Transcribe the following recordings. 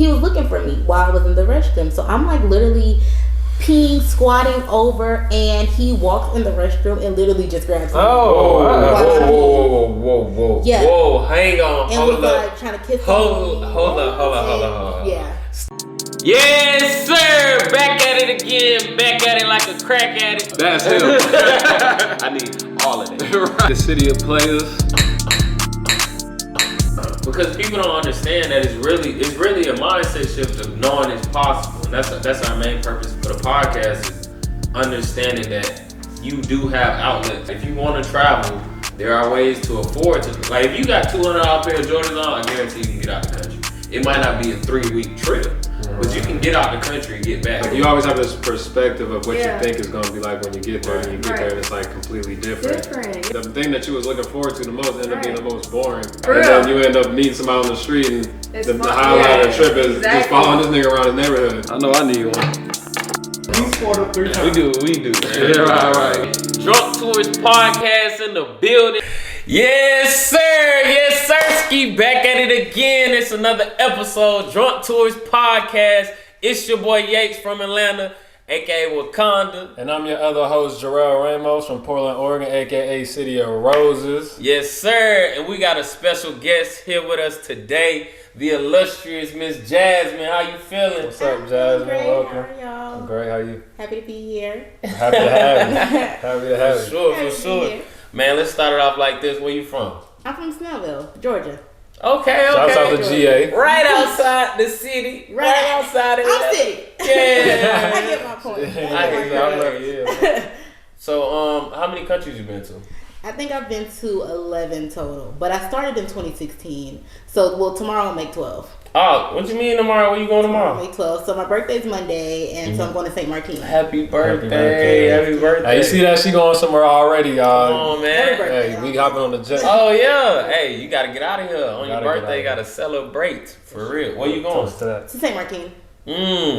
he was looking for me while I was in the restroom. So I'm like literally peeing, squatting over, and he walks in the restroom and literally just grabs me. Whoa. Yeah. Whoa, hang on. And Hold was up. like trying to kiss Hold me. on. Yeah. Yes, sir. Back at it again. Back at it like a crack addict. That's him. I need all of that. Right. The city of players. Because people don't understand that it's really a mindset shift of knowing it's possible. And that's our main purpose for the podcast, is understanding that you do have outlets. If you want to travel, there are ways to afford to. Like if you got $200 pair of Jordans on, I guarantee you can get out the country. It might not be a 3-week trip, but you can get out the country and get back. Like you always have this perspective of what you think is going to be like when you get there, and you get there and it's like completely different. The thing that you was looking forward to the most ended up being the most boring. And then you end up meeting somebody on the street, and the highlight of the trip is just following this nigga around his neighborhood. I know I need one. We do. Yeah, right. Drunk Tourist Podcast in the building. Yes, sir. Ski back at it again. It's another episode, Drunk Tourist Podcast. It's your boy Yates from Atlanta, aka Wakanda. And I'm your other host, Jarrell Ramos from Portland, Oregon, aka City of Roses. Yes, sir. And we got a special guest here with us today, the illustrious Miss Jazmin. How you feeling? What's up, Jazmin? Great. Welcome. How are y'all? I'm great. How you? Happy to be here. Happy to have you. Happy to have you. For sure. Man, let's start it off like this. Where you from? I'm from Snellville, Georgia. Okay. Shouts out to GA. Right outside the city. Right outside of I'm city. Yeah. I get my point. So, how many countries you been to? I think I've been to 11 total, but I started in 2016. So, tomorrow I'll make 12. Oh, what you mean tomorrow? Where you going tomorrow? I'll make 12. So my birthday's Monday, and so I'm going to St. Martin. Happy birthday. Happy birthday. Hey, you see that? She going somewhere already, y'all. Come on, man. Birthday, Hey, we hopping on the jet. Oh, yeah. Hey, you got to get out of here. On your birthday, you got to celebrate. For real. Where you going? To St. Martin.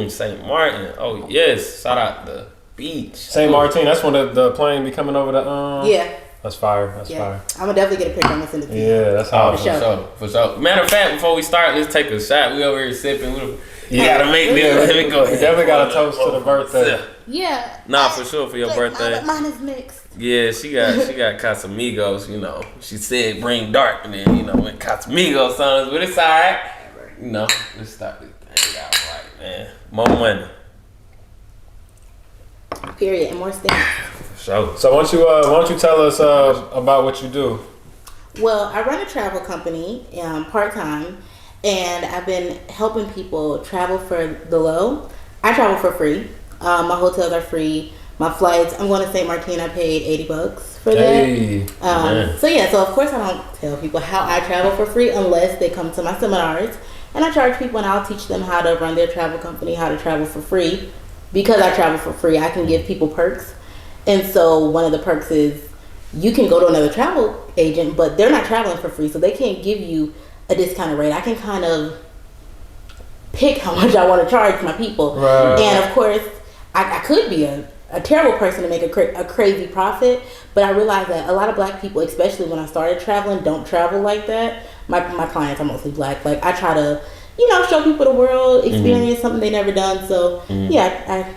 St. Martin. Oh, yes. Shout out the beach. St. Martin, that's when the plane be coming over the... Yeah. That's fire. That's fire. I'm going to definitely get a picture. I'm going to send it to you. Yeah, that's how. For sure. Matter of fact, before we start, let's take a shot. We over here sipping. We gotta make this. Let me go. We definitely got a toast to the birthday. Yeah. Nah, for sure for your birthday. Mine is mixed. Yeah, she got Casamigos, you know. She said bring dark, and then, you know, went Casamigos songs, but it's alright. You know, let's start this thing out right, man. More money. Period. And more stamps. So why don't you tell us about what you do? Well, I run a travel company part-time, and I've been helping people travel for the low. I travel for free. My hotels are free. My flights, I'm going to St. Martin. I paid $80 for that. So of course I don't tell people how I travel for free unless they come to my seminars. And I charge people, and I'll teach them how to run their travel company, how to travel for free. Because I travel for free, I can give people perks. And so one of the perks is you can go to another travel agent, but they're not traveling for free, so they can't give you a discounted rate. I can kind of pick how much I want to charge my people. Right. And of course, I could be a terrible person to make a crazy profit, but I realize that a lot of black people, especially when I started traveling, don't travel like that. My clients are mostly black. Like, I try to, show people the world, experience something they never done. So, I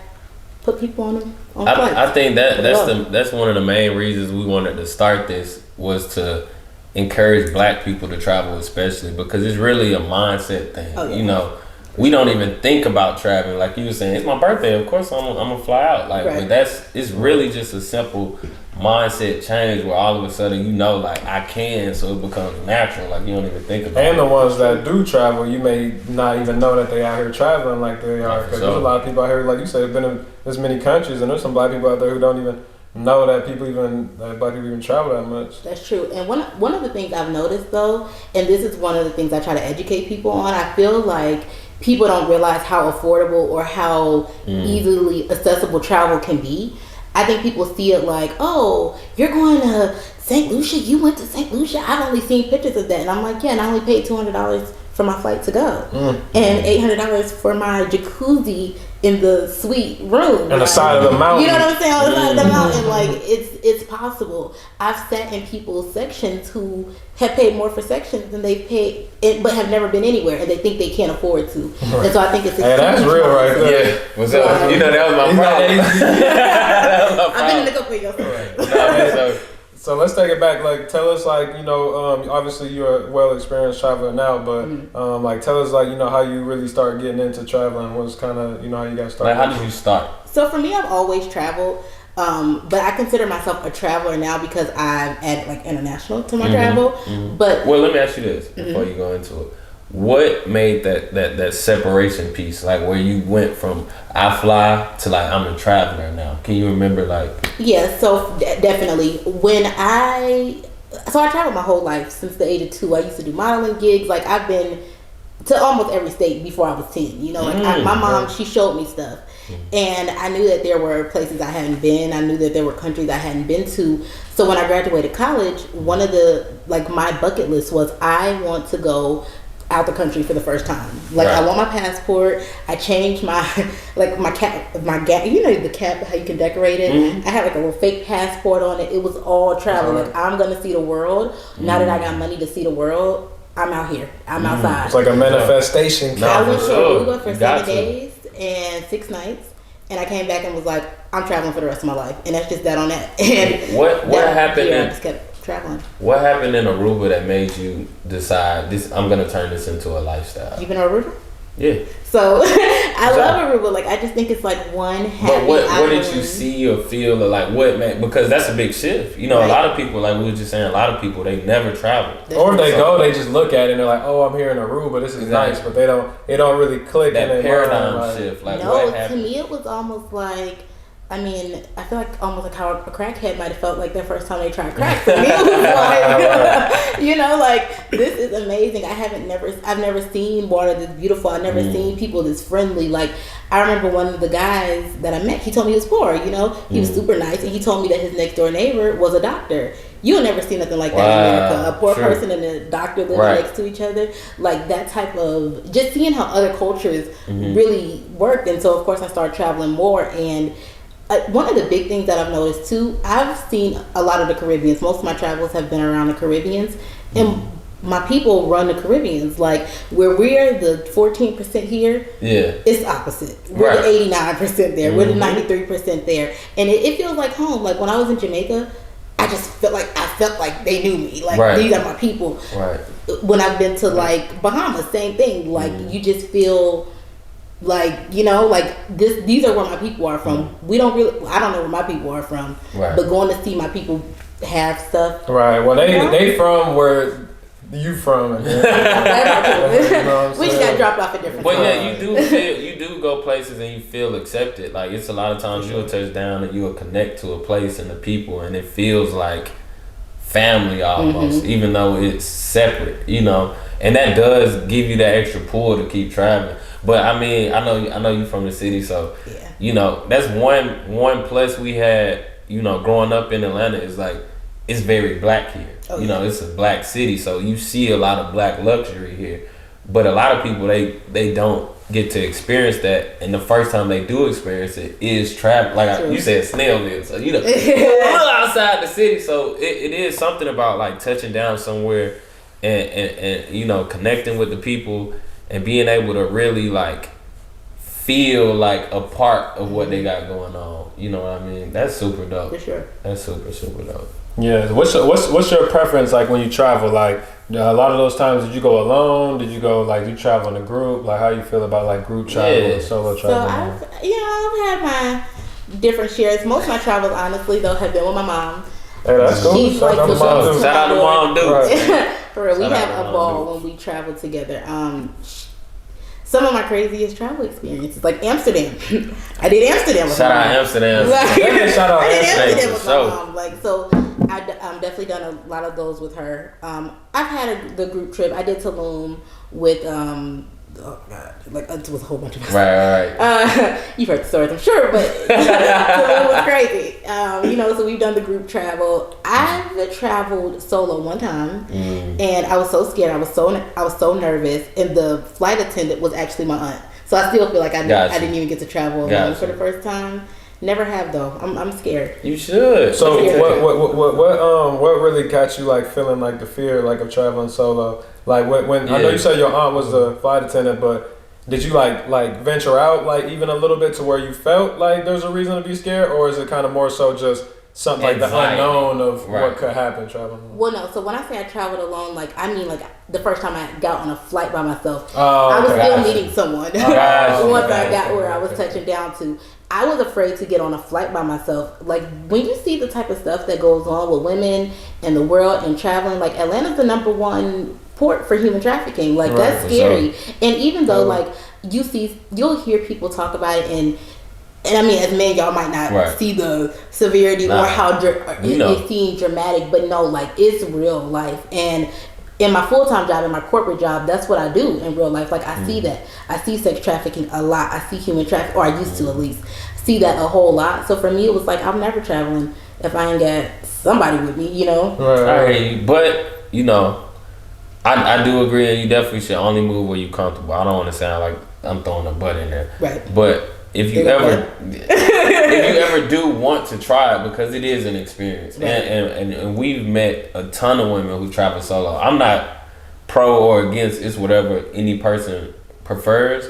put people on them. I think that's one of the main reasons we wanted to start this, was to encourage black people to travel, especially because it's really a mindset thing. Oh, yeah. We don't even think about traveling. Like you were saying, it's my birthday, of course I'm gonna fly out. Like, right. But it's really just a simple mindset change where all of a sudden like I can, so it becomes natural. Like, you don't even think about it. And the ones that do travel, you may not even know that they out here traveling like they are, because there's a lot of people out here, like you said, have been in this many countries, and there's some black people out there who don't even know that black people even travel that much. That's true. And one of the things I've noticed, though, and this is one of the things I try to educate people on, I feel like people don't realize how affordable or how easily accessible travel can be. I think people see it like, oh, you're going to St. Lucia? You went to St. Lucia? I've only seen pictures of that. And I'm like, yeah, and I only paid $200 for my flight to go, and $800 for my jacuzzi in the suite room on the side of the mountain. You know what I'm saying? On the side of the mountain, like it's possible. I've sat in people's sections who have paid more for sections than they've paid, but have never been anywhere, and they think they can't afford to. Right. And so I think it's that's real right there. Yeah, what's up? That was my problem. I've been in a couple of your So let's take it back. Like, tell us, like, obviously you're a well-experienced traveler now, but like, tell us, like, how you really started getting into traveling. What's kind of, how you got started? Like, how did you start? So for me, I've always traveled, but I consider myself a traveler now because I've added like international to my travel. But well, let me ask you this before you go into it. What made that separation piece, like where you went from I fly to like I'm a traveler now? Can you remember like? Yeah, so definitely I traveled my whole life since the age of 2. I used to do modeling gigs. Like I've been to almost every state before I was 10. My mom, she showed me stuff, and I knew that there were places I hadn't been. I knew that there were countries I hadn't been to. So when I graduated college, one of the my bucket list was I want to go out the country for the first time. Like I want my passport. I changed my my cap, the cap, how you can decorate it. I had like a little fake passport on it. It was all travel. Like I'm gonna see the world. Now that I got money to see the world, I'm out here. I'm outside. It's like a manifestation. I went to Aruba for 7 days and 6 nights, and I came back and was like, I'm traveling for the rest of my life, and that's just that on that. And what happened? I just kept traveling. What happened in Aruba that made you decide I'm gonna turn this into a lifestyle? You been to Aruba? Yeah. So I love Aruba. Like I just think it's like one happy. But what did you see or feel or like what man? Because that's a big shift. A lot of people, like we were just saying, a lot of people they never travel. Or if they go, they just look at it and they're like, oh, I'm here in Aruba. This is nice, but it don't really click. That paradigm shift. Like no, what happened? To me it was almost like. I mean, I feel like almost like how a crackhead might have felt like their first time they tried crack. For me, it was like, like this is amazing. I've never seen water this beautiful. I've never seen people this friendly. Like I remember one of the guys that I met. He told me he was poor. He was super nice, and he told me that his next door neighbor was a doctor. You'll never see nothing like that in America. A poor person and a doctor living next to each other. Like that type of just seeing how other cultures really worked. And so of course I started traveling more and. One of the big things that I've noticed too, I've seen a lot of the Caribbeans. Most of my travels have been around the Caribbeans, and my people run the Caribbeans. Like where we're the 14% here, it's opposite. We're the 89% there. We're the 93% there, and it feels like home. Like when I was in Jamaica, I just felt like they knew me. Like these are my people. Right. When I've been to like Bahamas, same thing. Like you just feel. Like these are where my people are from. I don't know where my people are from, but going to see my people have stuff. Right. Well, they from where you from. And we just got dropped off at different. But you do go places and you feel accepted. Like it's a lot of times you'll touch down and you'll connect to a place and the people, and it feels like family almost, even though it's separate. And that does give you that extra pull to keep traveling. But I mean, I know you from the city, so that's one plus we had. Growing up in Atlanta is like it's very black here. It's a black city, so you see a lot of black luxury here. But a lot of people they don't get to experience that, and the first time they do experience it is travel. Like you said, Snellville. So a little outside the city, so it is something about like touching down somewhere and connecting with the people. And being able to really like feel like a part of what they got going on, you know what I mean? That's super dope. For sure. That's super dope. Yeah. What's your preference like when you travel? Like a lot of those times, did you go alone? Did you go like you travel in a group? Like how you feel about like group travel and solo travel? So I've had my different shares. Most of my travels, honestly, though, have been with my mom. Hey, that's cool. She's like the Shout out to mom, dude. For real, we have a ball when we travel together. Some of my craziest travel experiences, like Amsterdam. I did Amsterdam with my mom. Amsterdam. Shout out I did Amsterdam with my mom. Like so, I've definitely done a lot of those with her. I've had the group trip. I did Tulum with oh god, like it was a whole bunch of us. Right. You've heard the stories, I'm sure, but it was crazy. So we've done the group travel. I've traveled solo one time, and I was so scared. I was so nervous, and the flight attendant was actually my aunt. So I still feel like I didn't even get to travel alone for the first time. Never have though. I'm scared. You should. So what really got you like feeling like the fear like of traveling solo? Like when I know you said your aunt was the flight attendant, but did you like venture out like even a little bit to where you felt like there's a reason to be scared, or is it kind of more so just something like the unknown of what could happen traveling? Well, no. So when I say I traveled alone, like I mean like the first time I got on a flight by myself, I was still meeting someone. Once I got where I was touching down to. I was afraid to get on a flight by myself. Like, when you see the type of stuff that goes on with women and the world and traveling, like, Atlanta's the #1 port for human trafficking. Like, that's scary. And even though, like, you'll hear people talk about it, and I mean, as men, y'all might not see the severity or how it seems dramatic, but no, like, it's real life. And in my full-time job, in my corporate job, that's what I do in real life. Like, I see that. I see sex trafficking a lot. I see human trafficking, or I used to at least see that a whole lot. So for me, it was like, I'm never traveling if I ain't got somebody with me, Right. But, I do agree, and you definitely should only move where you're comfortable. I don't want to sound like I'm throwing a butt in there. Right. But if you ever do want to try it, because it is an experience, and we've met a ton of women who travel solo. I'm not pro or against, it's whatever any person prefers,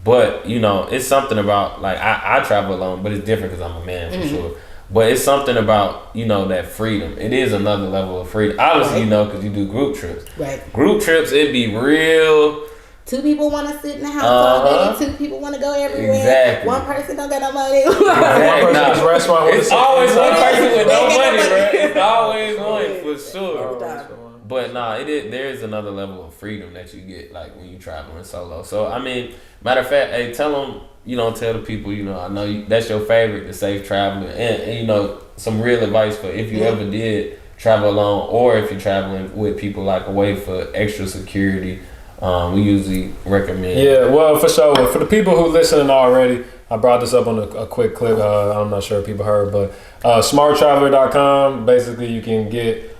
but it's something about, like, I travel alone, but it's different because I'm a man for sure. But it's something about that freedom. It is another level of freedom. Obviously, because you do group trips. Right. Group trips, it'd be real. 2 people want to sit in the house all day. 2 people want to go everywhere. Exactly. 1 person don't got no money. Exactly. It's always one person with no money, bro. It's always one for sure. But there is another level of freedom that you get, like, when you traveling solo. So I mean, matter of fact, hey, tell them, tell the people, I know that's your favorite, the safe traveling, and some real advice for if you ever did travel alone, or if you're traveling with people, like, away for extra security. We usually recommend. Yeah, well, for sure. For the people who listening already, I brought this up on a quick clip. I'm not sure if people heard, but smarttraveler.com. Basically, you can you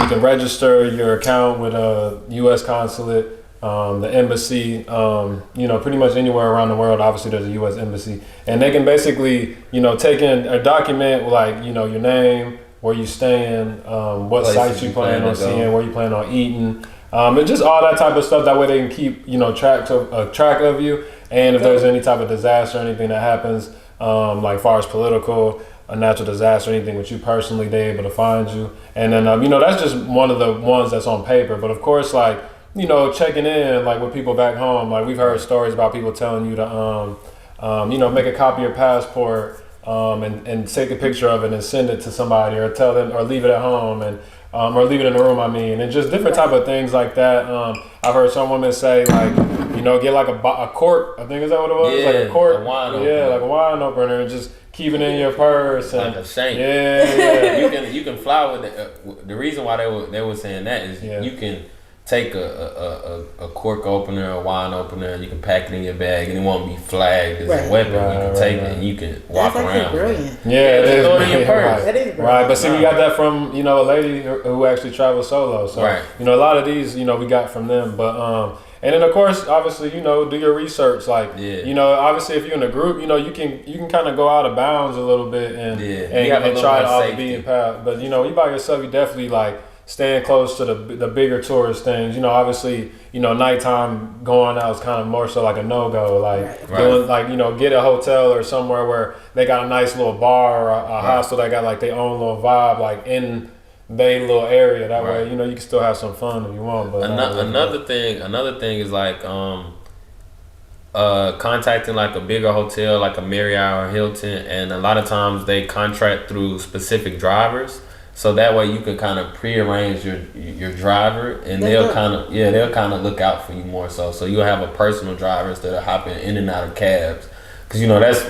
can register your account with a U.S. consulate, the embassy. Pretty much anywhere around the world. Obviously, there's a U.S. embassy, and they can basically take in a document like your name, where you staying, what sites you plan on seeing, where you plan on eating. And just all that type of stuff. That way they can keep, track of you. And if there's any type of disaster or anything that happens, like far as political, a natural disaster, anything with you personally, they're able to find you. And then, that's just one of the ones that's on paper. But of course, like, checking in, like, with people back home, like, we've heard stories about people telling you to, make a copy of your passport, and take a picture of it and send it to somebody, or tell them, or leave it at home, and or leave it in the room, and just different type of things like that. I've heard some women say, like, get like a cork, I think, is that what it was? Yeah, like a cork. A wine opener. Like a wine opener, and just keep it in your purse. And, like a shank. Yeah. You can fly with it. The reason why they were saying that is you can take a cork opener, a wine opener, and you can pack it in your bag, and it won't be flagged as a weapon. You can take it and you can walk around. That's brilliant. Yeah, it is. In your purse. That is brilliant. Right, but see, we got that from a lady who actually travels solo. So a lot of these we got from them. But and then of course, obviously, do your research. Like obviously, if you're in a group, you can kind of go out of bounds a little bit and try to all be in path. But you by yourself, you definitely like staying close to the bigger tourist things. Obviously, nighttime going out is kind of more so like a no-go. Like, doing, like, get a hotel or somewhere where they got a nice little bar or a hostel that got like their own little vibe, like in their little area. That way, you can still have some fun if you want. But another thing is like contacting like a bigger hotel, like a Marriott or Hilton, and a lot of times they contract through specific drivers. So that way you can kind of prearrange your driver, and they'll kind of look out for you more so. So you'll have a personal driver instead of hopping in and out of cabs, because that's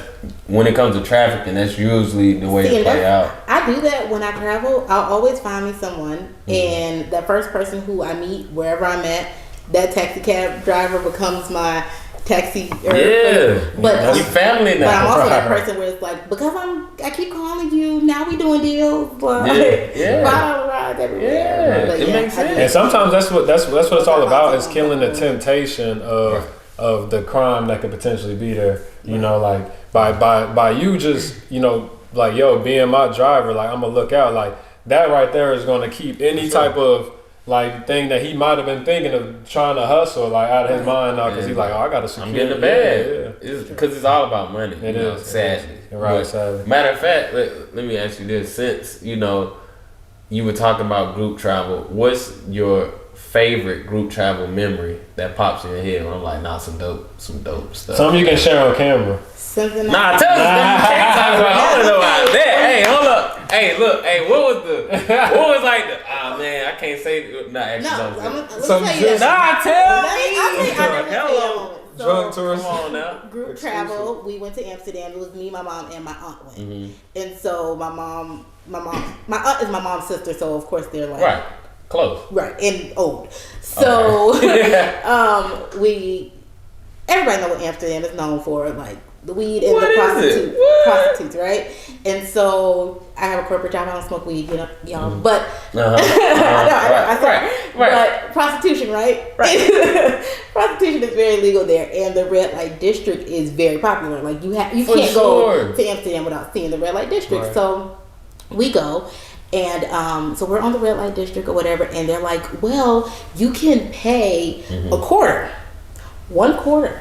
when it comes to traffic, and that's usually the way to play out. I do that when I travel. I'll always find me someone, and that first person who I meet wherever I'm at, that taxi cab driver becomes my taxi. But you family now. But I'm also that person where it's like, because I keep calling you, now we doing deals, but $5 rides everywhere. It makes sense. And sometimes that's what it's all about, is killing the temptation of the crime that could potentially be there. You know, like by you just, you know, like, yo, being my driver, like, I'm gonna look out, like, that right there is gonna keep any type of like thing that he might have been thinking of trying to hustle, like, out of his mind now, because he's like, oh, I gotta secure. I'm getting the bag. Because it's all about money. It is, sadly. Right, sadly. Matter of fact, let me ask you this: since you know you were talking about group travel, what's your favorite group travel memory that pops in your head? When I'm like, nah, some dope stuff. Something you can share on camera. Something. Nah, tell us that you can't talk about. I wanna know about that. Hey, hold up. Hey, look. Hey, what was like the? Ah, man, I can't say. Nah, actually, Let me tell you. Nah, tell me. Hello. Drunk tourist. Come on now. Group travel. We went to Amsterdam. It was me, my mom, and my aunt went. And so my aunt is my mom's sister. So of course they're like right, close, right, and old. So everybody know what Amsterdam is known for, like the weed and the prostitutes, right? And so I have a corporate job. I don't smoke weed, you know, y'all. But but prostitution, right? Prostitution is very legal there, and the red light district is very popular. Like you can't go to Amsterdam without seeing the red light district. Right. So we go. And so we're on the red light district or whatever, and they're like, well, you can pay a quarter. 1 quarter.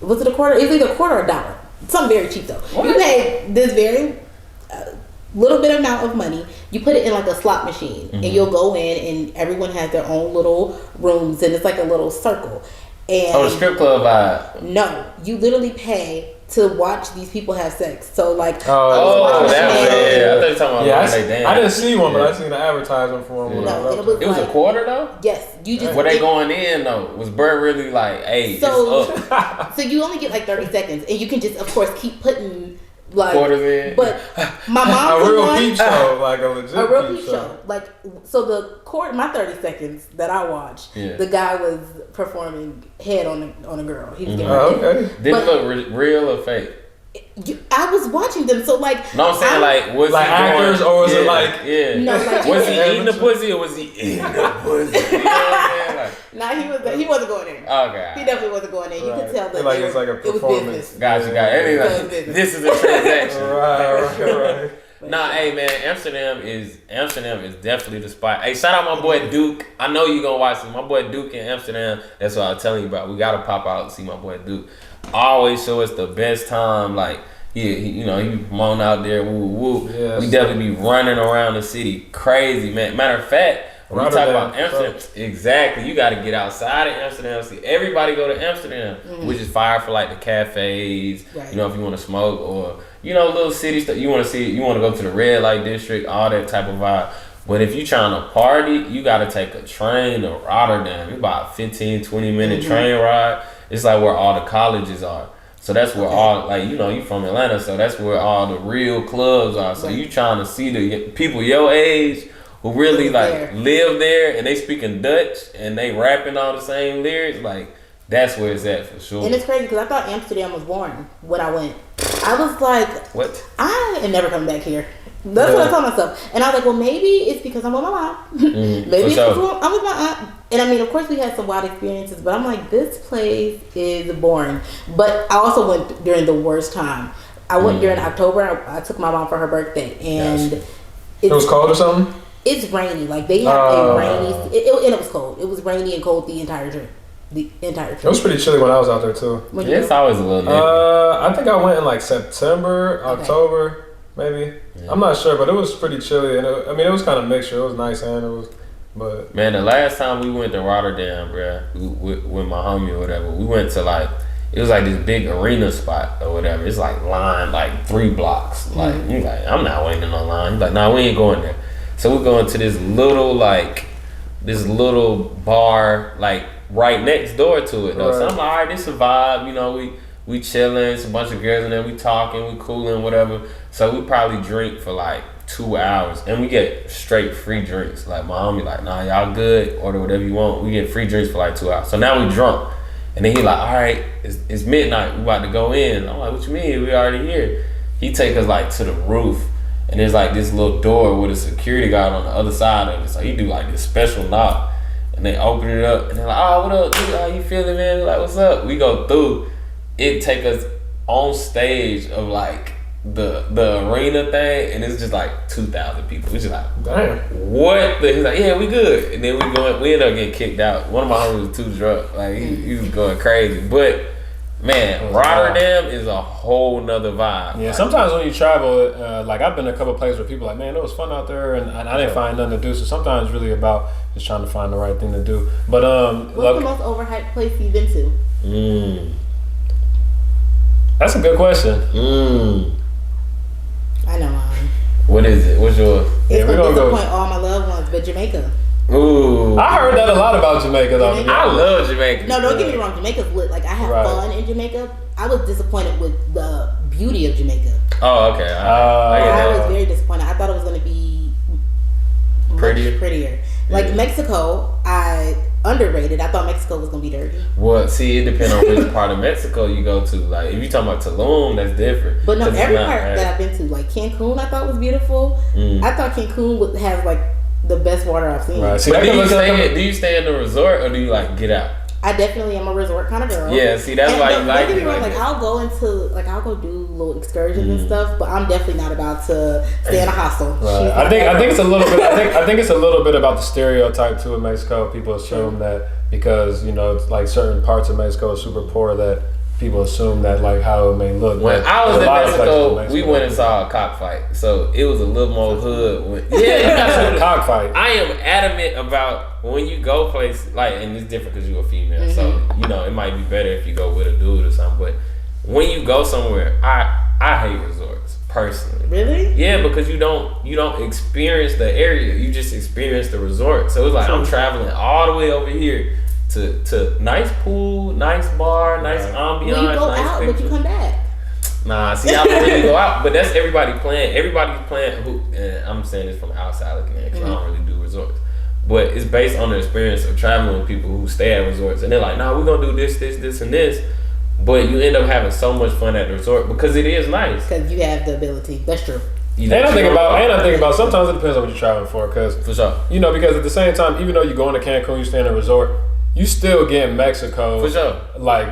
Was it a quarter? It was either a quarter or a dollar. Something very cheap though. What? You pay this very little bit amount of money. You put it in like a slot machine, and you'll go in, and everyone has their own little rooms, and it's like a little circle. And the strip club vibe. No, you literally pay to watch these people have sex. So like, that was it. I thought you were talking about I didn't see one, but I seen the advertisement for one. No, it was a quarter though. Yes, you just. Were they going in though? Was Bird really like, hey, so you only get like 30 seconds, and you can just, of course, keep putting like quarters in. But my mom a real peep show, like a legit peep show. Like, so my 30 seconds that I watched, the guy was performing head on a girl. He was okay. Did it look real or fake? I was watching them, so like. No, I'm saying like, was like he actors going, or was it like? Yeah. No, like, was he eating the pussy or was he eating the pussy? You know what I'm saying? Like, nah, he wasn't going in. Okay. He definitely wasn't going in. You could tell that like it's like a performance. Gotcha. Like, this is a transaction. Right. Nah, hey man, Amsterdam is definitely the spot. Hey, shout out my boy Duke. I know you gonna watch this. My boy Duke in Amsterdam. That's what I was telling you about. We gotta pop out and see my boy Duke. Always show us the best time. Like he moan out there, woo woo. Yes. We definitely be running around the city, crazy man. Matter of fact, when we talk about Amsterdam, exactly, you got to get outside of Amsterdam. See, everybody go to Amsterdam, which is fire for like the cafes. Right. You know, if you want to smoke or little cities that you want to see. You want to go to the red light district, all that type of vibe. But if you trying to party, you got to take a train to Rotterdam. It's about a 15-20 minute train ride. It's like where all the colleges are. So that's where all, like, you from Atlanta, so that's where all the real clubs are. So you trying to see the people your age who really live there, and they speaking Dutch and they rapping all the same lyrics. Like, that's where it's at for sure. And it's crazy because I thought Amsterdam was boring when I went. I was like, what? I am never coming back here. That's what I told myself. And I was like, well, maybe it's because I'm with my mom. Maybe it's because I'm with my aunt. And I mean, of course, we had some wild experiences, but I'm like, this place is boring. But I also went during the worst time. I went during October. I took my mom for her birthday, and it was cold or something. It's rainy. Like they have a rainy. And it was cold. It was rainy and cold the entire trip. It was pretty chilly when I was out there too. It's always a little. I think I went in like September, October. Maybe. Yeah. I'm not sure, but it was pretty chilly, and it was kind of mixture. It was nice, and it was, but man, the last time we went to Rotterdam, bruh, with my homie or whatever, we went to it was like this big arena spot or whatever. It's like lined like 3 blocks. Like you like, I'm not waiting in no line. He's like, nah, we ain't going there. So we're going to this little bar like right next door to it though. Right. So I'm like, all right, this a vibe. We chilling, it's a bunch of girls in there, we talking, we cooling, whatever. So we probably drink for like 2 hours, and we get straight free drinks. Like my homie, like, nah, y'all good, order whatever you want. We get free drinks for like 2 hours. So now we drunk, and then he like, all right, it's midnight, we about to go in. I'm like, what you mean? We already here. He take us like to the roof, and there's like this little door with a security guard on the other side of it. So he do like this special knock, and they open it up, and they're like, oh, what up, dude? How you feeling, man? We're like, what's up? We go through. It take us on stage of like the arena thing, and it's just like 2,000 people. It's just like, damn, what? He's like, yeah, we good. And then we end up getting kicked out. One of my homies was too drunk. Like he was going crazy. But man, Rotterdam is a whole nother vibe. Yeah, sometimes when you travel, like I've been to a couple of places where people are like, man, it was fun out there, and I didn't find nothing to do. So sometimes it's really about just trying to find the right thing to do. But what's the most overhyped place you've been to? That's a good question. I know mine. What is it? What's yours? It's gonna disappoint all my loved ones, but Jamaica. Ooh. I heard that a lot about Jamaica though. I love Jamaica. No, don't get me wrong. Jamaica's lit. Like I have fun in Jamaica. I was disappointed with the beauty of Jamaica. Oh, okay. I was very disappointed. I thought it was gonna be much prettier. Like Mexico, I underrated. I thought Mexico was gonna be dirty. Well, see, it depends on which part of Mexico you go to. Like, if you talking about Tulum, that's different. But no, every part that I've been to, like Cancun, I thought was beautiful. I thought Cancun has like the best water I've seen. Right. See, but do you stay in the resort or do you like get out? I definitely am a resort kind of girl. Yeah, see, that's why you like it. Like I'll go do little excursions and stuff, but I'm definitely not about to stay in a hostel. Right. I think it's a little bit. I think it's a little bit about the stereotype too in Mexico. People assume that because like certain parts of Mexico are super poor, that people assume that like how it may look. When I was in Mexico, we went and saw a cockfight, so it was a little more hood. Yeah, cockfight. I am adamant about when you go places like, and it's different because you're a female, so it might be better if you go with a dude or something. But when you go somewhere, I hate resorts personally. Really? Yeah, because you don't experience the area, you just experience the resort. So it's like I'm traveling all the way over here to nice pool, nice bar, nice ambiance. Well, you go nice out, pictures. but you come back. Nah, see, I don't really go out, but that's everybody playing. Everybody's playing. And I'm saying this from outside looking at, because I don't really do resorts. But it's based on the experience of traveling with people who stay at resorts, and they're like, "Nah, we're gonna do this, and this." But you end up having so much fun at the resort because it is nice. Because you have the ability. That's true. And I think about. Sometimes it depends on what you're traveling for, because for sure, because at the same time, even though you go into Cancun, you stay in a resort, you still get in Mexico. For sure. Like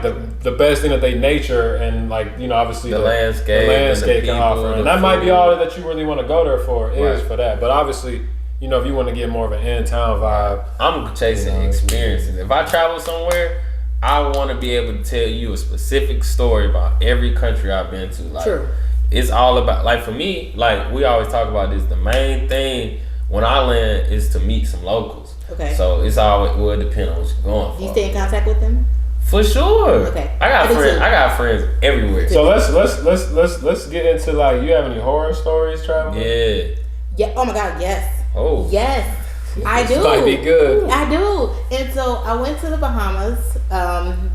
the best thing that they nature and obviously the landscape can offer, and that might be all that you really want to go there for is for that. But obviously, if you want to get more of an in-town vibe, I'm chasing experiences. If I travel somewhere, I want to be able to tell you a specific story about every country I've been to. Like, true. It's all about, like, for me, like we always talk about this. The main thing when I land is to meet some locals. Okay. So it's always it depends on what you're going for. Do you stay in contact with them? For sure. Okay. I got friends everywhere. So let's get into like, you have any horror stories traveling? Yeah. Yeah. Oh my God. Yes. Oh. Yes. I do. This might be good. I do. And so I went to the Bahamas.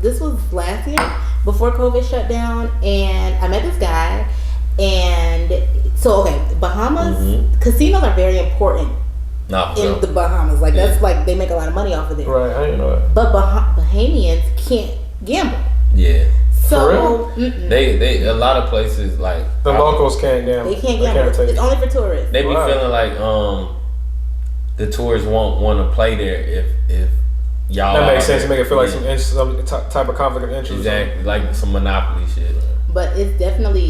This was last year before COVID shut down, and I met this guy. And so, Bahamas casinos are very important in the Bahamas. Like that's like they make a lot of money off of it. Right, I didn't know that. But Bahamians can't gamble. Yeah. So they a lot of places like the locals can't gamble. They can't gamble. It's only for tourists. They be feeling like the tourists won't want to play there if y'all. That makes sense to make it feel like some type of conflict of interest. Exactly, like some monopoly shit. But it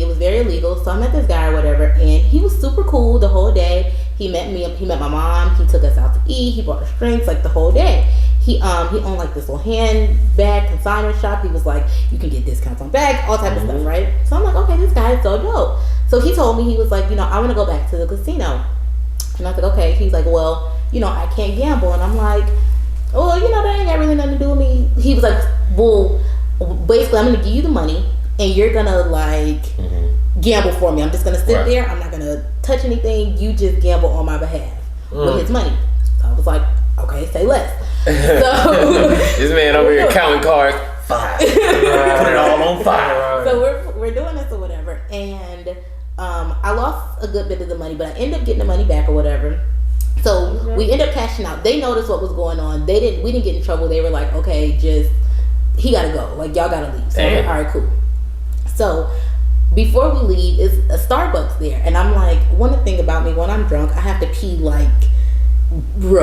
was very illegal. So I met this guy or whatever, and he was super cool the whole day. He met my mom. He took us out to eat. He bought us drinks like the whole day. He owned like this little handbag consignment shop. He was like, you can get discounts on bags, all type of stuff, right? So I'm like, okay, this guy is so dope. So he told me, he was like, I want to go back to the casino. And I was like, okay. He's like, well, I can't gamble. And I'm like, well, that ain't got really nothing to do with me. He was like, well, basically, I'm going to give you the money, and you're going to like gamble for me. I'm just going to sit there. I'm not going to touch anything. You just gamble on my behalf with his money. So I was like, okay, say less. So this man over here counting cards. 5. Put it all on 5. So we're doing this or whatever, and I lost a good bit of the money, but I ended up getting the money back or whatever. So we ended up cashing out. They noticed what was going on. We didn't get in trouble. They were like, okay, he gotta go. Like, y'all gotta leave. So I'm like, all right, cool. So before we leave, is a Starbucks there, and I'm like, one thing about me, when I'm drunk, I have to pee like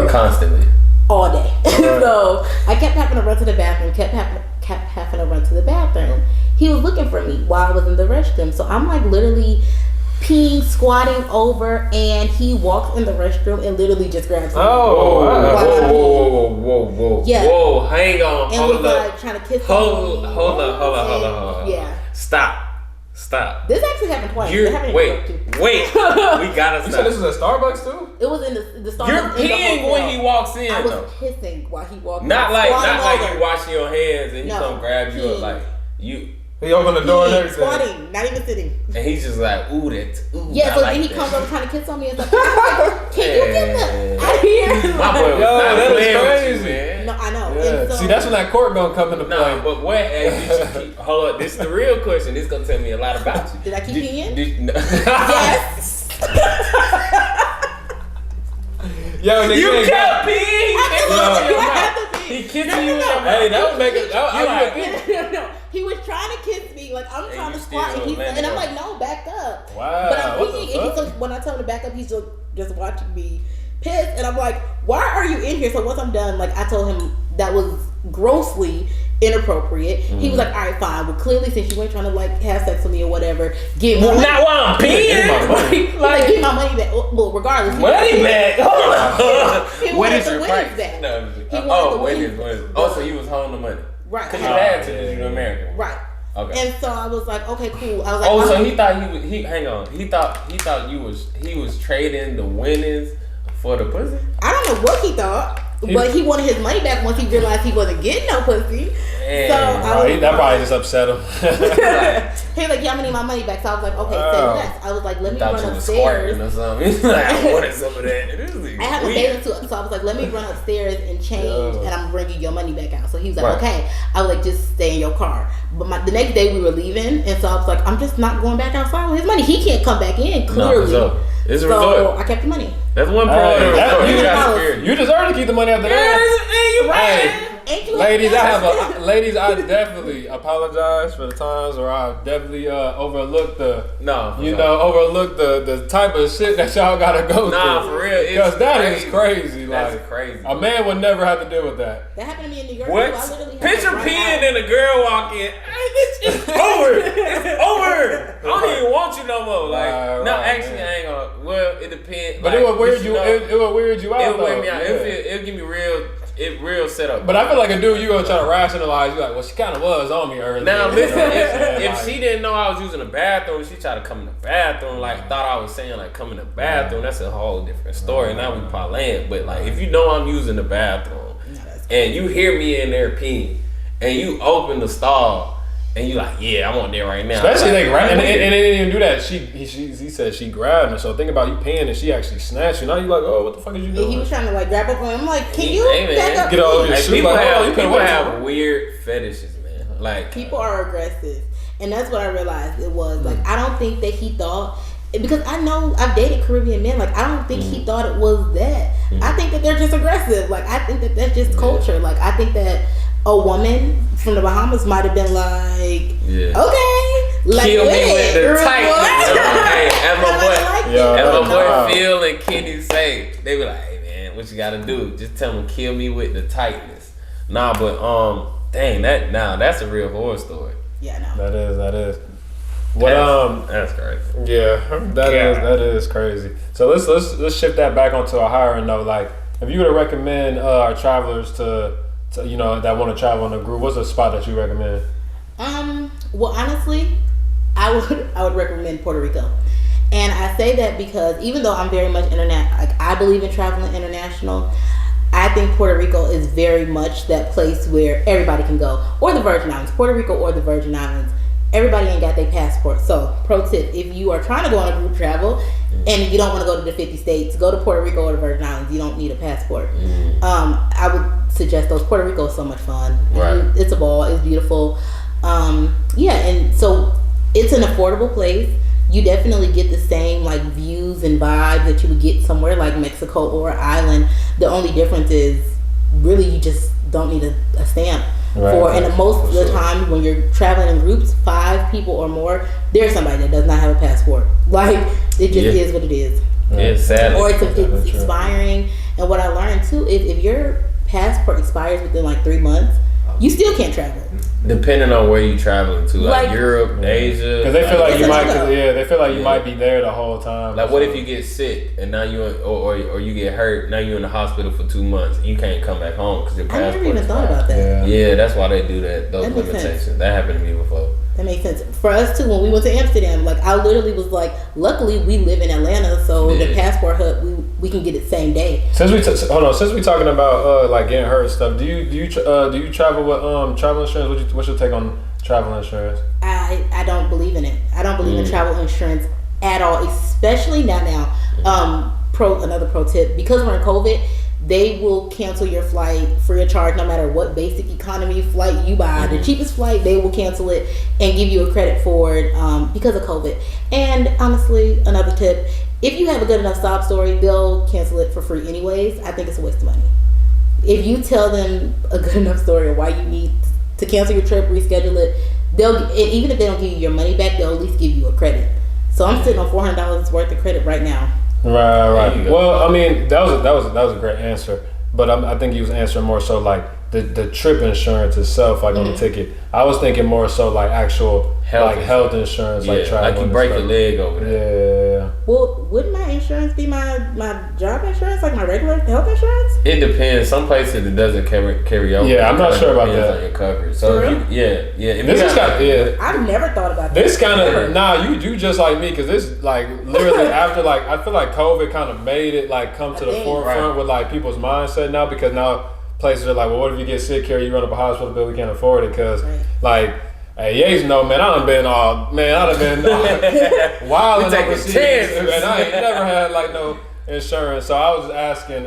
constantly all day. So I kept having to run to the bathroom. Kept having to run to the bathroom. He was looking for me while I was in the restroom. So I'm like literally peeing, squatting over, and he walks in the restroom and literally just grabs me. Whoa. Yeah. Whoa, hang on. And Hold was up. like trying to kiss me. Hold on. Yeah. Stop. This actually happened twice. Wait. We gotta stop. You said this was at Starbucks too? It was in the Starbucks. You're peeing when he walks in. I was pissing while he walked in. Not like you washing your hands and he come grab you up like you. He opened the door and everything. Squatting, not even sitting. And he's just like, ooh, yeah, so then he comes over trying to kiss on me and stuff. Like, can you get the out of here? My boy was not playing with you, man. No, I know. Yeah. So, see, that's when that court gonna come into play. Nah, but what? Hold up, this is the real question. This is gonna tell me a lot about you. Did I keep peeing? Yes. Yo, nigga, You kept peeing. He kissed you. Hey, that was making. No. He was trying to kiss me, like I'm trying to squat, and I'm like, no, back up. Wow. But I'm peeing, and when I tell him to back up, he's just watching me piss, and I'm like, why are you in here? So once I'm done, like I told him that was grossly inappropriate. He was like, all right, fine. Well, clearly, since you ain't trying to like have sex with me or whatever, get my money. Not while I'm peeing. Like, get my money back. Well, regardless. Money back. Hold on. What is your price? No. When is? So you was holding the money. Right. Because you had to, because you're American. Right. Okay. And so I was like, okay, cool. I was like, so he thought hang on. He thought he was trading the winnings for the pussy? I don't know what he thought. But he wanted his money back once he realized he wasn't getting no pussy. Man. So that probably just upset him. He was like, yeah, I'm gonna need my money back. So I was like, okay, say less. I was like, let me run upstairs. Or something. He's like, I wanted some of that. I have a bathing suit, so I was like, let me run upstairs and change, and I'm bringing your money back out. So he was like, okay. I was like, just stay in your car. But the next day we were leaving, and so I was like, I'm just not going back outside with his money. He can't come back in, clearly. No, it's a so result. I kept the money. That's one problem. You deserve to keep the money after that. You right. Ladies, I definitely apologize for the times where I definitely overlooked the type of shit that y'all gotta go through. Nah, for real, because that is crazy. That's like, crazy. A man would never have to deal with that. That happened to me in New York. What? Picture peeing and a girl walk in. It's over. It's over. I don't even want you no more. Like, actually, I ain't gonna. Well, it depends. But it would weird you. It would weird you out. It would weird me out. It'll give me real setup. But I feel like a dude, you gonna try to rationalize. You like, well, she kind of was on me earlier. Now listen, if she didn't know I was using the bathroom, she tried to come in the bathroom. Like thought I was saying like come in the bathroom. That's a whole different story. Now we parlaying. But like if you know I'm using the bathroom and you hear me in there peeing and you open the stall. And you like, yeah, I'm on there right now. Especially like right, and they didn't even do that. He said she grabbed me. So think about you paying and she actually snatched you. Now you like, oh, what the fuck is you doing? He was trying to like grab up on him. I'm like, can you back up? Get all your shoes. People have weird fetishes, man. Like people are aggressive, and that's what I realized it was. Like I don't think that he thought. Because I know I've dated Caribbean men, like I don't think he thought it was that. I think that they're just aggressive. Like I think that that's just culture. Like I think that a woman from the Bahamas might have been like, okay, like kill me with the tightness. Hey, as my boy Phil and Kenny say, they be like, hey man, what you gotta do? Just tell them kill me with the tightness. Nah, but dang, that's a real horror story. Yeah, no. That is. That's crazy. Yeah, that is crazy. So let's shift that back onto a higher note. Like, if you were to recommend our travelers to that want to travel in a group, what's a spot that you recommend? Well, honestly, I would recommend Puerto Rico, and I say that because even though I'm very much like I believe in traveling international, I think Puerto Rico is very much that place where everybody can go, or the Virgin Islands, Puerto Rico or the Virgin Islands. Everybody ain't got their passport. So, pro tip, if you are trying to go on a group travel and you don't want to go to the 50 states, go to Puerto Rico or the Virgin Islands. You don't need a passport. I would suggest those. Puerto Rico is so much fun. Right. It's a ball. It's beautiful. And so it's an affordable place. you definitely get the same like views and vibes that you would get somewhere like Mexico or Ireland. The only difference is really you just don't need a stamp. And most of the time when you're traveling in groups, 5 people or more, there's somebody that does not have a passport. Like it just is what it is. Yeah, sadly. Or it's expiring. And what I learned too is if your passport expires within like 3 months, you still can't travel. Depending on where you traveling to, like Europe, Asia. Because they feel like you might, they feel like you might be there the whole time. Like, what if you get sick and now or you get hurt? Now you're in the hospital for 2 months. And you can't come back home because your passport. I never even thought about that. Yeah, that's why they do that. Those limitations. That happened to me before. That makes sense. For us too, when we went to Amsterdam, like I literally was like, luckily we live in Atlanta, so the passport hub we can get it same day. Since we talking about like getting hurt and stuff, do you travel with travel insurance? What's your take on travel insurance? I don't believe in it. I don't believe in travel insurance at all, especially now. Another pro tip, because we're in COVID, they will cancel your flight free of charge no matter what basic economy flight you buy. The cheapest flight, they will cancel it and give you a credit for it because of COVID. And honestly, another tip, if you have a good enough sob story, they'll cancel it for free anyways. I think it's a waste of money. If you tell them a good enough story of why you need to cancel your trip, reschedule it, even if they don't give you your money back, they'll at least give you a credit. So I'm sitting on $400 worth of credit right now. Right. Well, I mean, that was a great answer, but I think you was answering more so like the trip insurance itself, like on the ticket. I was thinking more so like actual health insurance, like travel. Like you break your leg over there. Yeah. Well, wouldn't my insurance be my job insurance, like my regular health insurance? It depends. Some places it doesn't carry over. Yeah, I'm not sure about that. On your coverage. So I've never thought about this kind of you just like me, because this like literally after like I feel like COVID kind of made it like come to the forefront with like people's mindset now, because now places are like, well, what if you get sick here, you run up a hospital bill, we can't afford it, because like. Hey, Yates, no, man, I done been wilding overseas, and I ain't never had like no insurance. So I was just asking,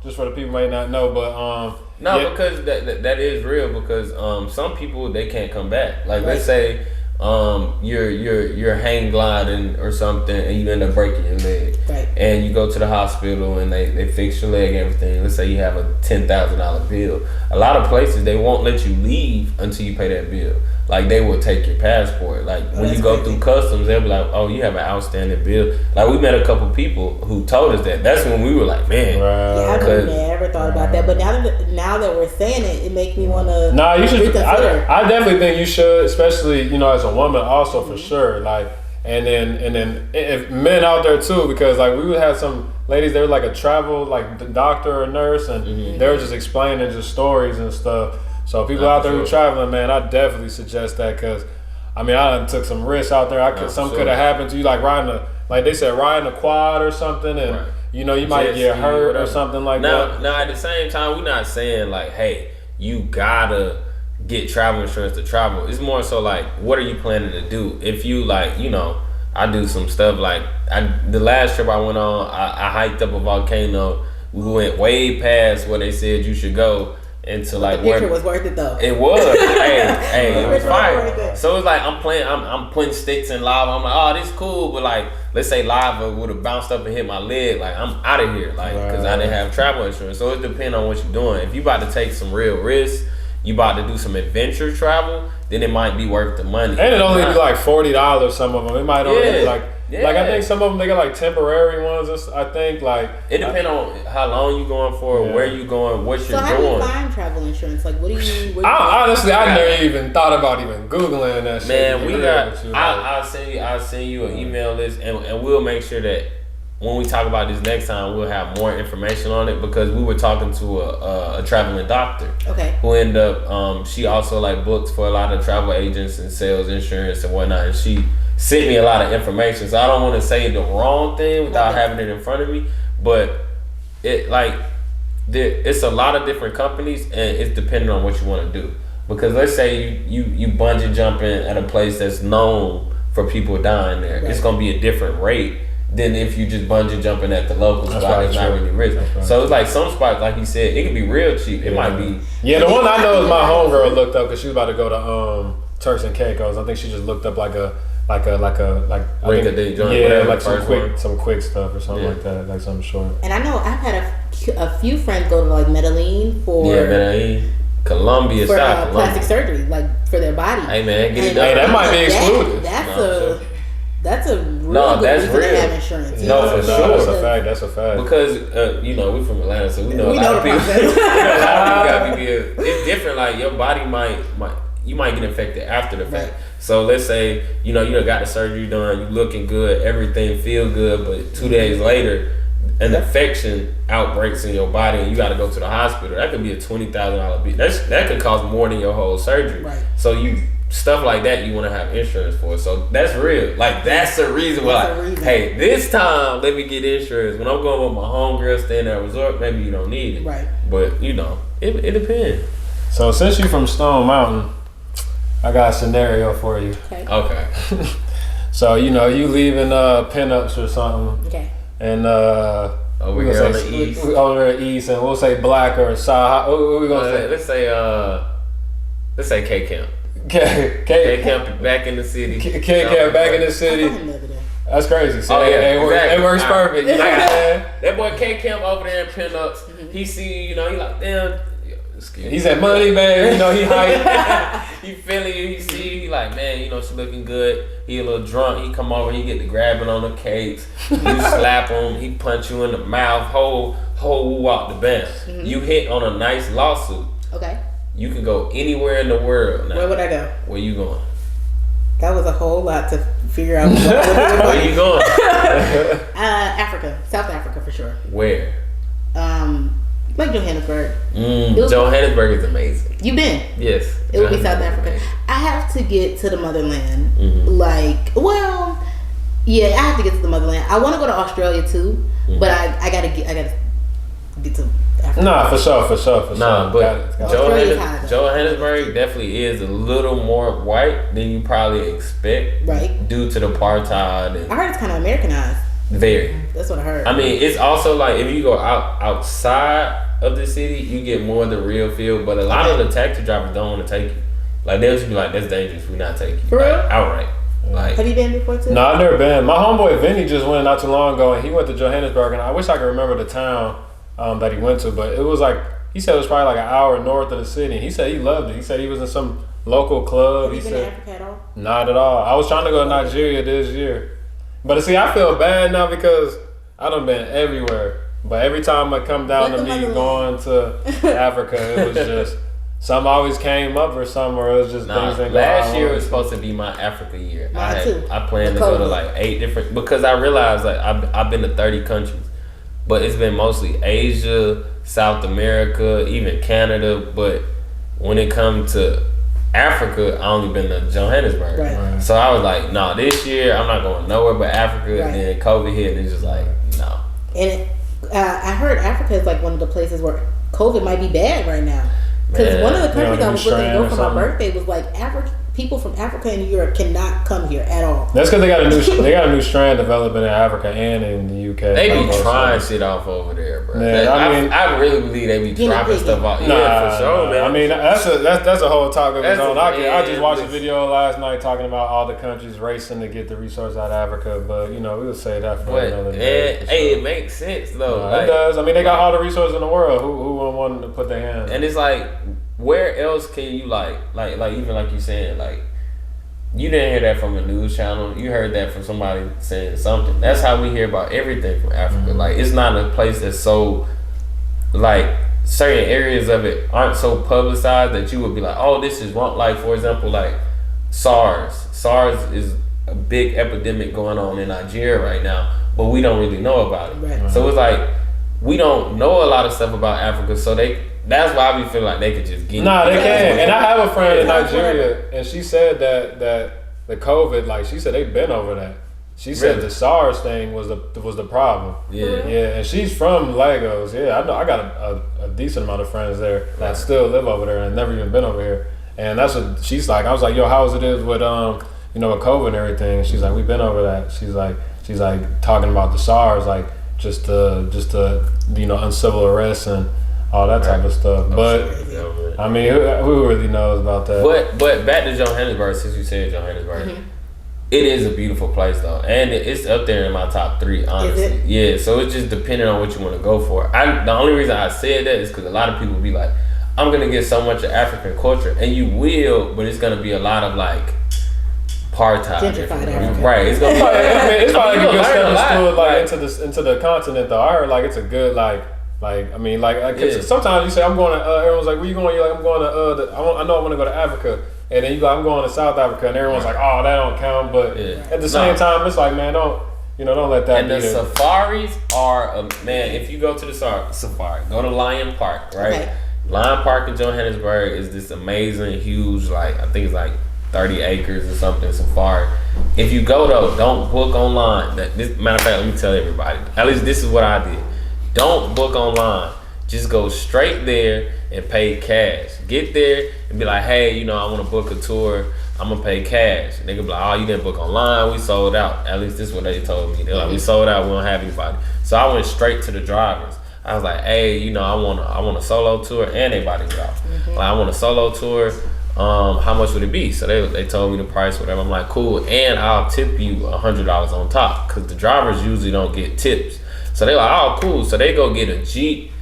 just for the people who may not know, but because that is real, because some people they can't come back. Like let's say you're hang gliding or something and you end up breaking your leg, and you go to the hospital and they fix your leg and everything. Let's say you have a $10,000 bill. A lot of places they won't let you leave until you pay that bill. Like they will take your passport. Like when you go through customs, they'll be like, "Oh, you have an outstanding bill." Like we met a couple people who told us that. That's when we were like, "Man." Yeah, I've never thought about that. But now that we're saying it makes me want to. Nah, you should. I definitely think you should, especially as a woman, also for sure. Like, and then if men out there too, because like we would have some ladies, they were like a travel like doctor or nurse, and they were just explaining just stories and stuff. So people out there who traveling, man, I definitely suggest that, because I mean I done took some risks out there. Something could have happened to you, like riding a quad or something, and you might get hurt or something like that. Now at the same time, we're not saying like, hey, you gotta get travel insurance to travel. It's more so like, what are you planning to do? If you like, I do some stuff like the last trip I went on, I hiked up a volcano. We went way past where they said you should go. Into like the picture was worth it though. It was. hey, it was fire. So it's like I'm putting sticks in lava. I'm like, oh, this is cool, but like, let's say lava would have bounced up and hit my leg. Like I'm out of here, like because I didn't have travel insurance. So it depends on what you're doing. If you about to take some real risks, you about to do some adventure travel, then it might be worth the money. And it only be like $40. Some of them, it might only be like. Yeah. Like I think some of them they got like temporary ones. I think like it depends on how long you going for, where you going, what you're doing. So how do you find travel insurance? Like what do you? Honestly, I never even thought about even googling that shit. Man, we got. I'll send you an email list, and we'll make sure that when we talk about this next time, we'll have more information on it, because we were talking to a traveling doctor. Okay. Who ended up she also like books for a lot of travel agents and sells insurance and whatnot, and she sent me a lot of information, so I don't want to say the wrong thing without having it in front of me. But it's a lot of different companies, and it's depending on what you want to do. Because let's say you bungee jumping at a place that's known for people dying there, it's gonna be a different rate than if you just bungee jumping at the local spot. It's not really rich. So it's like some spots, like you said, it can be real cheap. It might be. Yeah, the one I know is my homegirl looked up because she was about to go to Turks and Caicos. I think she just looked up like a like Break a day joint, yeah, whatever, like first some quick stuff or something like that, like something short. And I know I've had a few friends go to like Medellin for Colombia, for plastic surgery, like for their body. Hey man, get it done. Hey, that might be excluded. That's a real good reason to have insurance. No, for sure. That's a fact. Because we're from Atlanta, so we know a lot of people. It's different. Like your body you might get infected after the fact. So let's say you got the surgery done, you looking good, everything feel good, but 2 days later, an infection outbreaks in your body and you got to go to the hospital. That could be a $20,000 bill. That could cost more than your whole surgery. Right. So stuff like that you want to have insurance for. So that's real. Like that's the reason why. Hey, this time let me get insurance. When I'm going with my homegirl staying at a resort, maybe you don't need it. Right. But it depends. So since you from Stone Mountain, I got a scenario for you. Okay. So you leaving pinups or something. Okay. And over here on the east. Over the east, and we'll say black or side. What we gonna say? Let's say K Camp. K Camp back in the city. K Camp back in the city. That's crazy. So it works perfect. You know what I'm saying? That boy K Camp over there in pinups. He see you, he like damn. He said money, man. He hype. He feeling you. He see you. He like, man, she looking good. He a little drunk. He come over. He get to grabbing on the cakes. You slap him. He punch you in the mouth. Whole walk the band. Mm-hmm. You hit on a nice lawsuit. Okay. You can go anywhere in the world now. Where would I go? Where you going? That was a whole lot to figure out. Where you going? Africa. South Africa for sure. Where? Like Johannesburg. Johannesburg is amazing. You been? Yes. It would be South Africa. I have to get to the motherland. Mm-hmm. I have to get to the motherland. I want to go to Australia too, but I gotta get to Africa. Nah, for sure. Nah, but Johannesburg definitely is a little more white than you probably expect, right? Due to the apartheid. I heard it's kind of Americanized. Very. That's what I heard. I mean, it's also like if you go outside of the city, you get more of the real feel. But a lot of the taxi drivers don't want to take you. Like they'll just be like, "That's dangerous. We're not taking you." For real? Outright. Like, have you been before too? No, I've never been. My homeboy Vinnie just went not too long ago, and he went to Johannesburg, and I wish I could remember the town that he went to, but it was like he said it was probably like an hour north of the city. And he said he loved it. He said he was in some local club. Have you been to Africa at all? Not at all. I was trying to go to Nigeria this year, but see, I feel bad now because I done been everywhere. But every time I come down to me going to Africa, it was just something always came up or something, or it was just things that go last year was supposed to be my Africa year. I planned to go to like 8 different, because I realized like I've been to 30 countries, but it's been mostly Asia, South America, even Canada. But when it comes to Africa, I only been to Johannesburg. Right. So I was like, no, this year I'm not going nowhere but Africa. Right. And then COVID hit, and it's just like, no. And I heard Africa is like one of the places where COVID might be bad right now. Because one of the countries I was looking to go for my birthday was like people from Africa and Europe cannot come here at all. That's because they got a new strand developing in Africa and in the UK. They be trying shit off over there, bro. Yeah, I really believe they be dropping stuff off. For sure, man. I mean, that's a whole talk of its own. I just watched a video last night talking about all the countries racing to get the resources out of Africa, but we'll say that for another day. It makes sense though. It does. I mean, they got all the resources in the world. Who wouldn't want to put their hands? And it's like, where else can you like even like you saying, like, you didn't hear that from a news channel. You heard that from somebody saying something. That's how we hear about everything from Africa. Mm-hmm. Like, it's not a place that's so, like, certain areas of it aren't so publicized that you would be like, oh, this is wrong. Like, for example, like SARS. SARS is a big epidemic going on in Nigeria right now, but we don't really know about it. Right. So it's like, we don't know a lot of stuff about Africa, so that's why we feel like they could just get it. Nah, they can. And I have a friend in Nigeria, and she said that the COVID, like, she said they've been over that. She said the SARS thing was the problem. Yeah. Yeah, and she's from Lagos. Yeah, I know. I got a decent amount of friends there that still live over there and never even been over here. And that's what she's like. I was like, yo, how's it is with with COVID and everything? She's like, we've been over that. She's like talking about the SARS, like just uncivil arrests and all that type of stuff. But I mean, who really knows about that? But back to Johannesburg, since you said Johannesburg. Mm-hmm. It is a beautiful place though, and it's up there in my top 3, honestly. Is it? Yeah, so it's just depending on what you want to go for. The only reason I said that is because a lot of people be like, I'm gonna get so much of African culture, and you will, but it's gonna be a lot of like apartheid. Gentrified Africa. Right. It's gonna be. It's probably like a good stepping stool like into the continent though. I heard like it's a good cause sometimes you say I'm going to everyone's like, where you going? You're like, I'm going to I know I want to go to Africa. And then you go, I'm going to South Africa, and everyone's like, "Oh, that don't count." But at the same time, it's like, man, don't let that. And the safaris are, man. If you go to the safari, go to Lion Park, right? Okay. Lion Park in Johannesburg is this amazing, huge, like I think it's like 30 acres or something safari. If you go though, don't book online. Matter of fact, let me tell everybody. At least this is what I did. Don't book online. Just go straight there and pay cash. Get there and be like, hey, I want to book a tour. I'm going to pay cash. And they can be like, oh, you didn't book online. We sold out. At least this is what they told me. They're like, we sold out. We don't have anybody. So I went straight to the drivers. I was like, hey, I want a solo tour. And they bought it out. Like, I want a solo tour. How much would it be? So they told me the price, whatever. I'm like, cool. And I'll tip you $100 on top. Because the drivers usually don't get tips. So they're like, oh, cool. So they go get a Jeep.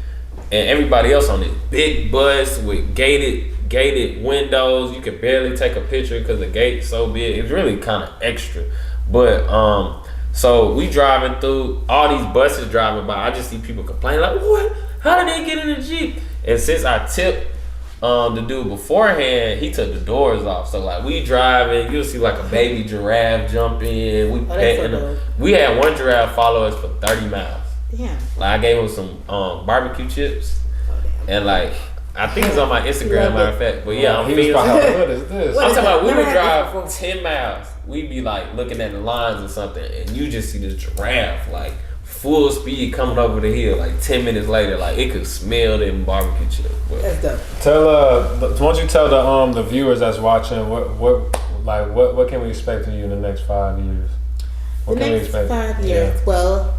And everybody else on this big bus with gated windows. You can barely take a picture because the gate's so big. It's really kind of extra. But so we driving through, all these buses driving by. I just see people complaining like, what? How did they get in the Jeep? And since I tipped the dude beforehand, he took the doors off. So like we driving, you'll see like a baby giraffe jump in. We had one giraffe follow us for 30 miles. Yeah. Like I gave him some barbecue chips, and like I think it's on my Instagram, matter of fact. But yeah, I'm feeling. What is this? I'm talking about we would drive 10 miles. We'd be like looking at the lines or something, and you just see this giraffe like full speed coming over the hill. Like 10 minutes later, like it could smell them barbecue chips. That's dope. Why don't you tell the viewers that's watching what can we expect from you in the next 5 years? What can we expect? 5 years. Yeah. Well,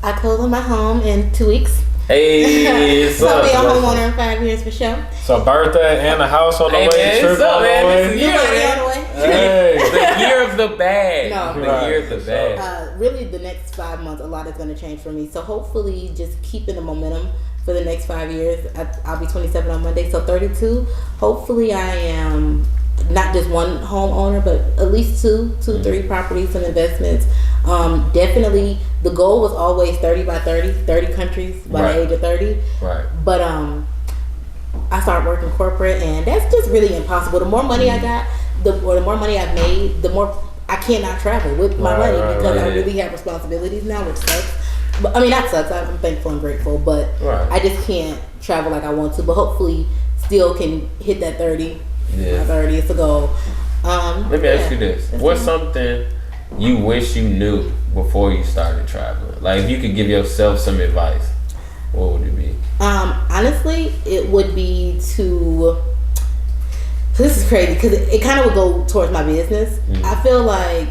I close on my home in 2 weeks. Hey, so I'll be a homeowner in 5 years for sure. So birthday and a house on the way, trip on the way. Hey, the year of the bag. No, the year of the bag. Really, the next 5 months, a lot is going to change for me. So hopefully, just keeping the momentum for the next 5 years. I'll be 27 on Monday, so 32. Hopefully, I am not just one homeowner, but at least two, 3 properties, some investments. Definitely, the goal was always 30 by 30 countries by the age of 30. Right. But I started working corporate, and that's just really impossible. The more money I got, the more money I've made, the more I cannot travel with my money because I really have responsibilities now, which sucks. But I mean, that sucks. I'm thankful and grateful, but I just can't travel like I want to. But hopefully, still can hit that 30. Yeah. 30 is a goal. Let me ask you this: what's something you wish you knew before you started traveling? Like, if you could give yourself some advice, what would it be? Honestly, it would be to. This is crazy because it kind of would go towards my business. I feel like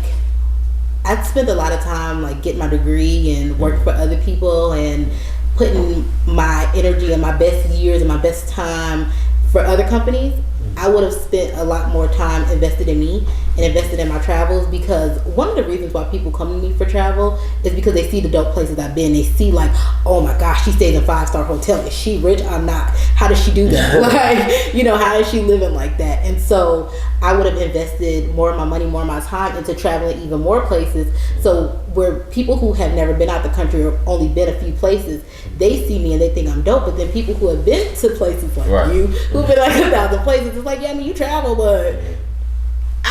I spent a lot of time like getting my degree and working for other people and putting my energy and my best years and my best time for other companies. I would have spent a lot more time invested in me and invested in my travels, because one of the reasons why people come to me for travel is because they see the dope places I've been. They see like, oh my gosh, she stays in a 5-star hotel. Is she rich? I'm not. How does she do that? Like, how is she living like that? And so I would have invested more of my money, more of my time into traveling even more places. So where people who have never been out the country or only been a few places, they see me and they think I'm dope. But then people who have been to places like you, who've been like 1,000 places, it's like, yeah, I mean, you travel, but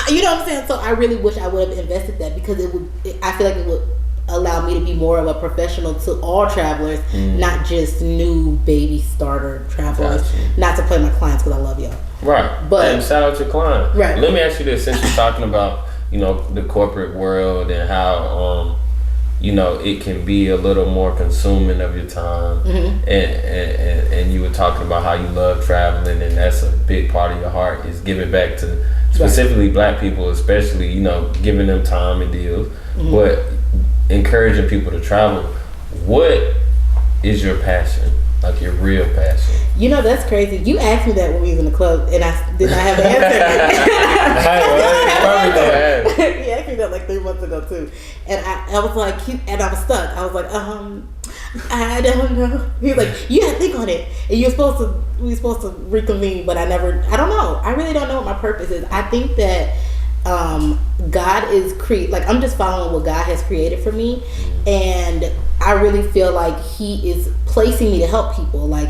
you know what I'm saying? So I really wish I would have invested that, because I feel like it would allow me to be more of a professional to all travelers, not just new baby starter travelers. Not to play my clients, because I love y'all. Right. But and shout out your client. Right. Let me ask you this, since you're talking about, the corporate world and how it can be a little more consuming of your time, and you were talking about how you love traveling, and that's a big part of your heart is giving back to specifically Black people, especially giving them time and deals, but encouraging people to travel. What is your passion? Like your real passion? That's crazy. You asked me that when we was in the club, and I did not have an answer. he asked me that like 3 months ago too, and I was like, and I was stuck. I was like, I don't know. He was like, you gotta think on it, and we were supposed to reconvene, but I don't know. I really don't know what my purpose is. I think that God is I'm just following what God has created for me, and I really feel like He is placing me to help people. Like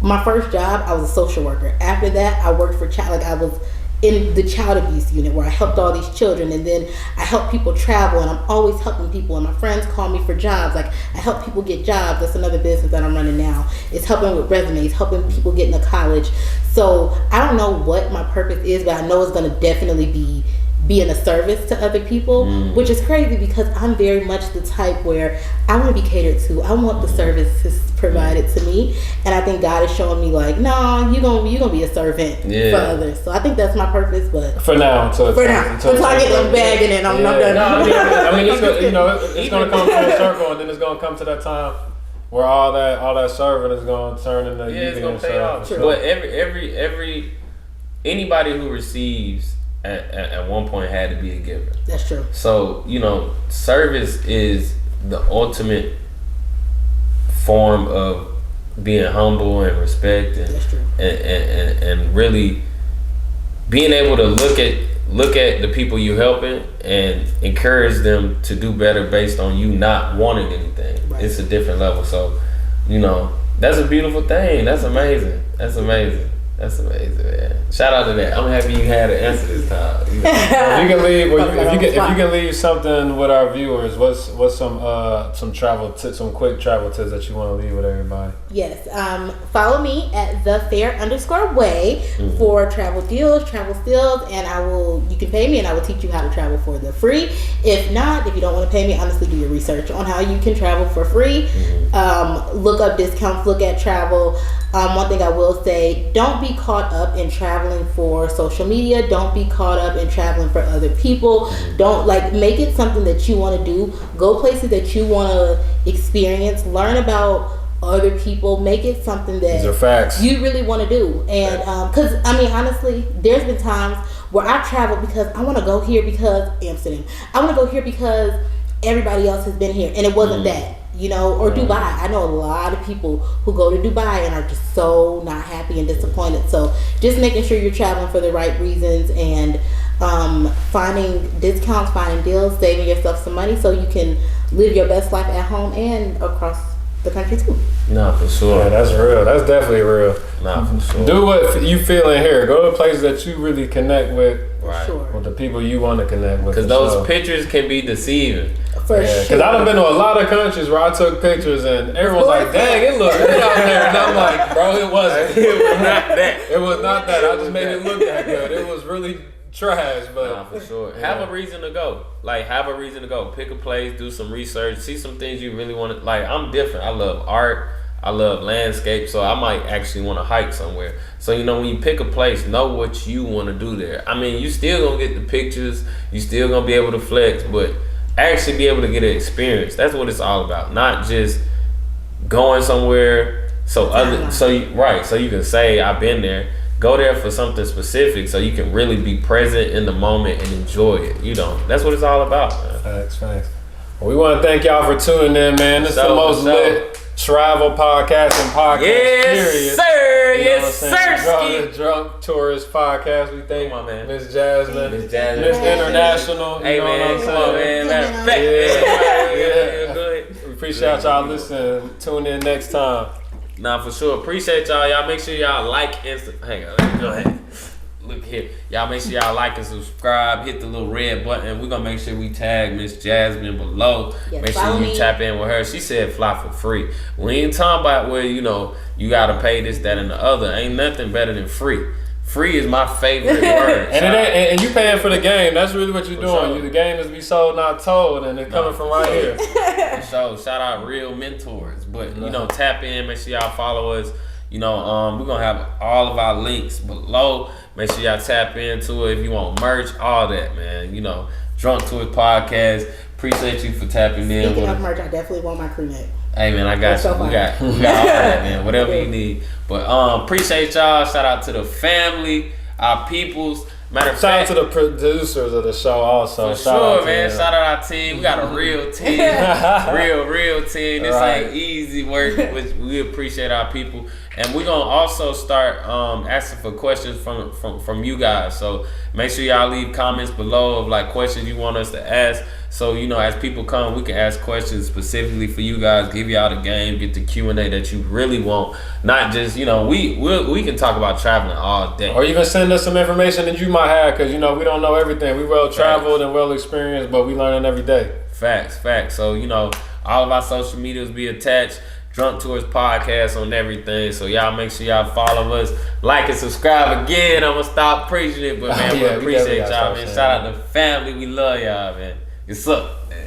my first job, I was a social worker. After that, I worked for I was in the child abuse unit where I helped all these children, and then I help people travel, and I'm always helping people, and my friends call me for jobs. Like I help people get jobs. That's another business that I'm running now. It's helping with resumes, helping people get into college. So I don't know what my purpose is, but I know it's going to definitely be being a service to other people, which is crazy because I'm very much the type where I want to be catered to. I want the services provided to me, and I think God is showing me like, no, you gonna be a servant for others. So I think that's my purpose. But for now, until I get them bagging and I'm done. No, I mean, it's gonna come full circle, and then it's gonna come to that time where all that serving is gonna turn into it's gonna pay off. True. But every anybody who receives at one point had to be a giver. That's true. So, service is the ultimate form of being humble and respect, and that's true. And really being able to look at the people you helping and encourage them to do better based on you not wanting anything. Right. It's a different level. So, that's a beautiful thing. That's amazing. That's amazing, man. Shout out to that. I'm happy you had an answer this time. If you can leave something with our viewers, what's some travel tips, some quick travel tips that you want to leave with everybody? Yes. Follow me at @thefair_way for travel deals, travel steals, and you can pay me and I will teach you how to travel for the free. If not, if you don't want to pay me, honestly do your research on how you can travel for free. Look up discounts, look at travel. One thing I will say, don't be caught up in traveling for social media. Don't be caught up in traveling for other people. Don't make it something that you want to do. Go places that you want to experience. Learn about other people. Make it something that these are facts you really want to do. And because honestly, there's been times where I've traveled because I want to go here because Amsterdam. I want to go here because everybody else has been here, and it wasn't that. Or Dubai. I know a lot of people who go to Dubai and are just so not happy and disappointed. So just making sure you're traveling for the right reasons and finding discounts, finding deals, saving yourself some money so you can live your best life at home and across the country too. No, for sure. Yeah, that's real. That's definitely real. No, for sure. Do what you feel in here. Go to places that you really connect with. Right. Sure. With the people you want to connect with. Because those pictures can be deceiving. For sure. Because I've been to a lot of countries where I took pictures and everyone's like, dang, it looks good out there. And I'm like, bro, it wasn't. It was not that. It was not that. I just made it look that good. It was really trash, but nah, for sure. Have a reason to go. Have a reason to go. Pick a place, do some research, see some things you really want to. I'm different. I love art. I love landscape, so I might actually want to hike somewhere. So when you pick a place, know what you want to do there. I mean, you still gonna get the pictures, you still gonna be able to flex, but actually be able to get an experience. That's what it's all about. Not just going somewhere so you can say I've been there. Go there for something specific so you can really be present in the moment and enjoy it. That's what it's all about, man. Facts. Well, we want to thank y'all for tuning in, man. This is the most lit travel podcast period. Sir. Yes, sir. Drunk Tourist Podcast. We thank Miss Jazmin, Miss International. Hey, man, come on, man. We appreciate y'all listening. Tune in next time. Nah, for sure. Appreciate y'all. Y'all make sure y'all like and hang on. Let me go ahead. Look here. Y'all make sure y'all like and subscribe. Hit the little red button. We're going to make sure we tag Miss Jazmin below. Yes, make sure you tap in with her. She said fly for free. We ain't talking about where, you got to pay this, that, and the other. Ain't nothing better than free. Free is my favorite word. And you paying for the game. That's really what you're doing. Sure. The game is be sold, not told, and it's coming from right here. So shout out real mentors. But, tap in. Make sure y'all follow us. We're going to have all of our links below. Make sure y'all tap into it if you want merch, all that, man. Drunk Tourist Podcast. Appreciate you for tapping in. Speaking of merch, I definitely want my crew neck. Hey, man, I got you. We got all that, man. Whatever you need. But appreciate y'all. Shout out to the family, our peoples. Matter of Shout fact, out to the producers of the show also. For sure, man. Shout out our team. We got a real team. real team. This ain't easy work, which we appreciate our people. And we're gonna also start asking for questions from you guys. So make sure y'all leave comments below of like questions you want us to ask. So, you know, as people come, we can ask questions specifically for you guys, give y'all the game, get the Q&A that you really want. Not just, you know, we can talk about traveling all day. Or even send us some information that you might have, because, you know, we don't know everything. We well traveled and well experienced, but we learning every day. Facts. So, you know, all of our social medias be attached. Drunk Tours Podcast on everything. So y'all make sure y'all follow us, like and subscribe again. I'm gonna stop preaching it, but man, we appreciate y'all, man. Shout out to family. We love y'all, man. It's up, man.